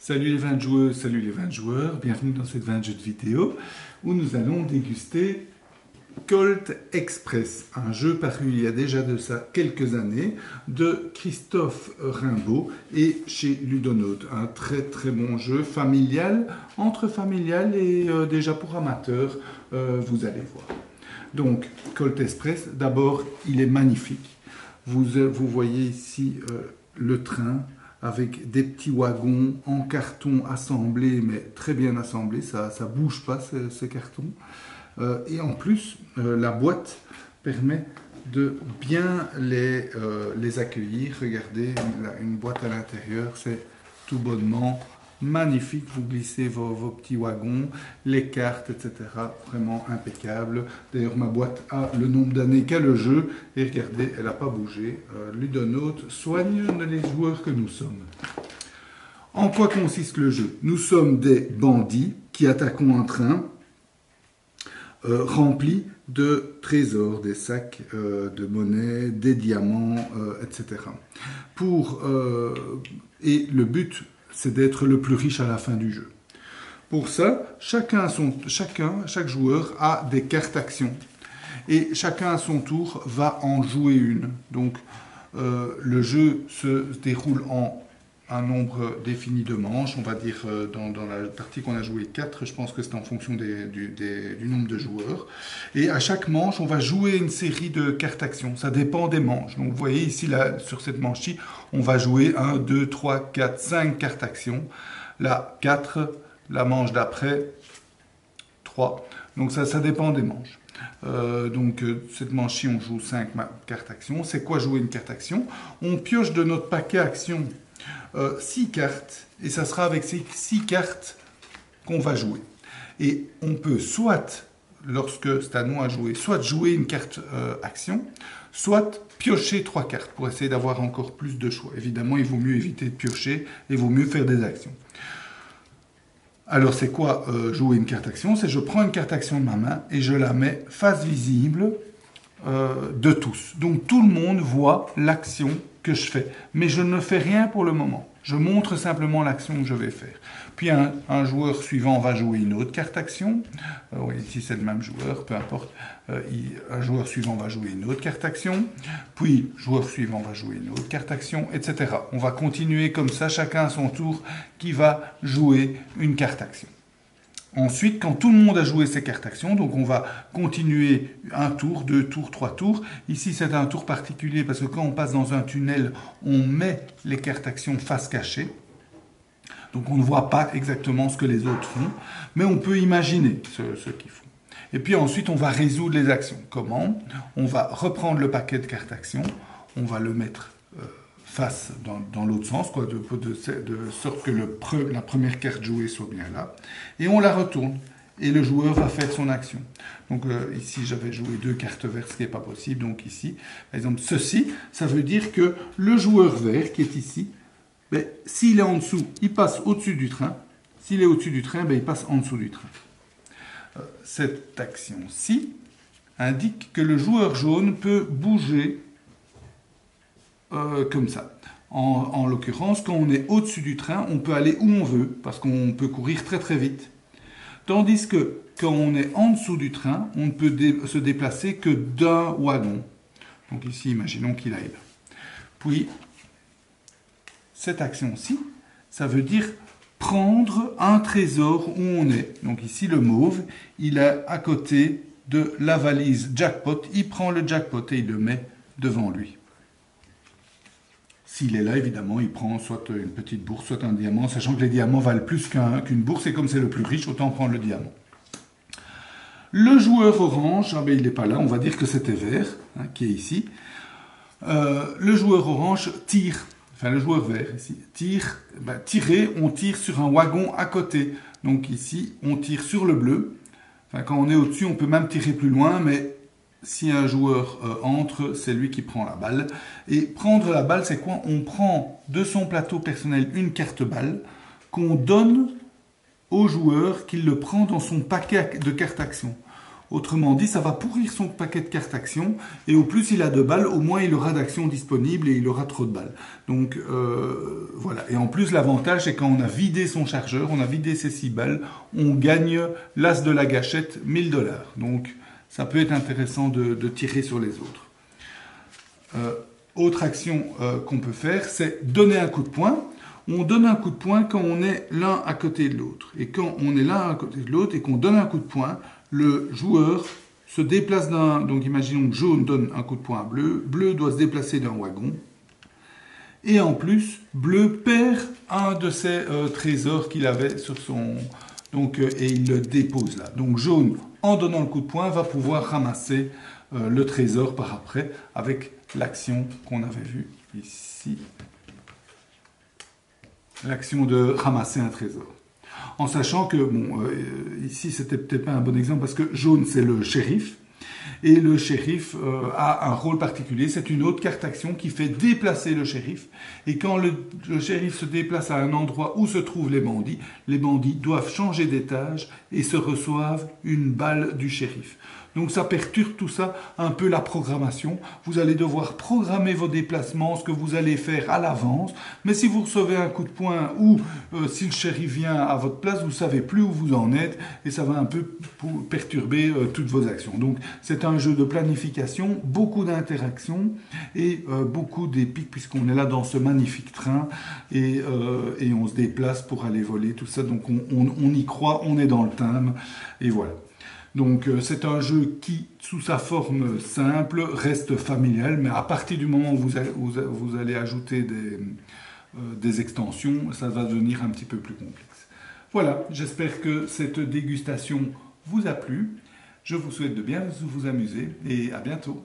Salut les 20 joueuses, salut les 20 joueurs, bienvenue dans cette 20 jeux de vidéo où nous allons déguster Colt Express, un jeu paru il y a déjà de ça quelques années de Christophe Rimbaud et chez Ludonote. Un très très bon jeu familial, entre familial et déjà pour amateurs, vous allez voir. Donc Colt Express, d'abord il est magnifique. Vous voyez ici le train avec des petits wagons en carton assemblés, mais très bien assemblés, ça ne bouge pas ces cartons. Et en plus, la boîte permet de bien les accueillir. Regardez, une boîte à l'intérieur, c'est tout bonnement magnifique. Vous glissez vos petits wagons, les cartes, etc. Vraiment impeccable. D'ailleurs, ma boîte a le nombre d'années qu'a le jeu. Et regardez, elle n'a pas bougé. Ludonote soigne les joueurs que nous sommes. En quoi consiste le jeu? Nous sommes des bandits qui attaquons un train rempli de trésors, des sacs de monnaie, des diamants, etc. Et le but, c'est d'être le plus riche à la fin du jeu. Pour ça, chaque joueur a des cartes actions. Et chacun à son tour va en jouer une. Donc, le jeu se déroule en un nombre défini de manches. On va dire, dans la partie qu'on a joué 4, je pense que c'est en fonction du nombre de joueurs. Et à chaque manche, on va jouer une série de cartes actions. Ça dépend des manches. Donc vous voyez ici, là, sur cette manche-ci, on va jouer 1, 2, 3, 4, 5 cartes actions. Là, 4. La manche d'après, 3. Donc ça dépend des manches. Cette manche-ci, on joue 5 cartes actions. C'est quoi jouer une carte action? On pioche de notre paquet action 6 cartes, et ça sera avec ces 6 cartes qu'on va jouer. Et on peut soit, lorsque c'est à nous à jouer, soit jouer une carte action, soit piocher 3 cartes pour essayer d'avoir encore plus de choix. Évidemment, il vaut mieux éviter de piocher, et il vaut mieux faire des actions. Alors, c'est quoi jouer une carte action? C'est je prends une carte action de ma main et je la mets face visible de tous. Donc, tout le monde voit l'action que je fais. Mais je ne fais rien pour le moment. Je montre simplement l'action que je vais faire. Puis, un joueur suivant va jouer une autre carte action. Oui, ici, c'est le même joueur, peu importe. Un joueur suivant va jouer une autre carte action. Puis, joueur suivant va jouer une autre carte action, etc. On va continuer comme ça, chacun à son tour, qui va jouer une carte action. Ensuite, quand tout le monde a joué ses cartes actions, donc on va continuer un tour, 2 tours, 3 tours. Ici, c'est un tour particulier parce que quand on passe dans un tunnel, on met les cartes actions face cachée. Donc on ne voit pas exactement ce que les autres font, mais on peut imaginer ce qu'ils font. Et puis ensuite, on va résoudre les actions. Comment? On va reprendre le paquet de cartes actions, on va le mettre face dans l'autre sens, quoi, de sorte que la première carte jouée soit bien là. Et on la retourne. Et le joueur va faire son action. Donc ici, j'avais joué 2 cartes vertes, ce qui n'est pas possible. Donc ici, par exemple, ceci, ça veut dire que le joueur vert qui est ici, ben, s'il est en dessous, il passe au-dessus du train. S'il est au-dessus du train, ben, il passe en dessous du train. Cette action-ci indique que le joueur jaune peut bouger comme ça. En l'occurrence, quand on est au-dessus du train, on peut aller où on veut, parce qu'on peut courir très très vite. Tandis que quand on est en dessous du train, on ne peut se déplacer que d'un wagon. Donc ici, imaginons qu'il aille là. Puis, cette action-ci, ça veut dire prendre un trésor où on est. Donc ici, le mauve, il est à côté de la valise jackpot. Il prend le jackpot et il le met devant lui. S'il est là, évidemment, il prend soit une petite bourse, soit un diamant, sachant que les diamants valent plus qu'une bourse, et comme c'est le plus riche, autant prendre le diamant. Le joueur orange, ah ben, il n'est pas là, on va dire que c'était vert, hein, qui est ici. Le joueur orange tire, enfin le joueur vert ici, tire, ben, tirer, on tire sur un wagon à côté. Donc ici, on tire sur le bleu. Enfin, quand on est au-dessus, on peut même tirer plus loin, mais si un joueur entre, c'est lui qui prend la balle. Et prendre la balle, c'est quoi? On prend de son plateau personnel une carte balle qu'on donne au joueur qui le prend dans son paquet de cartes action. Autrement dit, ça va pourrir son paquet de cartes actions, et au plus il a de balles, au moins il aura d'actions disponibles et il aura trop de balles. Donc voilà. Et en plus, l'avantage, c'est quand on a vidé son chargeur, on a vidé ses 6 balles, on gagne l'as de la gâchette, 1000 $. Donc ça peut être intéressant de tirer sur les autres. Autre action qu'on peut faire, c'est donner un coup de poing. On donne un coup de poing quand on est l'un à côté de l'autre. Et quand on est l'un à côté de l'autre et qu'on donne un coup de poing, le joueur se déplace d'un... Donc imaginons que jaune donne un coup de poing à bleu, bleu doit se déplacer d'un wagon. Et en plus, bleu perd un de ses trésors qu'il avait sur son... Donc, et il le dépose là. Donc jaune, en donnant le coup de poing, va pouvoir ramasser le trésor par après avec l'action qu'on avait vue ici. L'action de ramasser un trésor. En sachant que, bon, ici c'était peut-être pas un bon exemple parce que jaune c'est le shérif. Et le shérif a un rôle particulier, c'est une autre carte action qui fait déplacer le shérif. Et quand le shérif se déplace à un endroit où se trouvent les bandits doivent changer d'étage et se reçoivent une balle du shérif. Donc ça perturbe tout ça, un peu la programmation. Vous allez devoir programmer vos déplacements, ce que vous allez faire à l'avance. Mais si vous recevez un coup de poing ou si le shérif vient à votre place, vous ne savez plus où vous en êtes et ça va un peu perturber toutes vos actions. Donc c'est un jeu de planification, beaucoup d'interactions et beaucoup d'épiques puisqu'on est là dans ce magnifique train et on se déplace pour aller voler, tout ça. Donc on y croit, on est dans le thème et voilà. Donc c'est un jeu qui, sous sa forme simple, reste familial, mais à partir du moment où vous allez ajouter des extensions, ça va devenir un petit peu plus complexe. Voilà, j'espère que cette dégustation vous a plu. Je vous souhaite de bien vous amuser et à bientôt.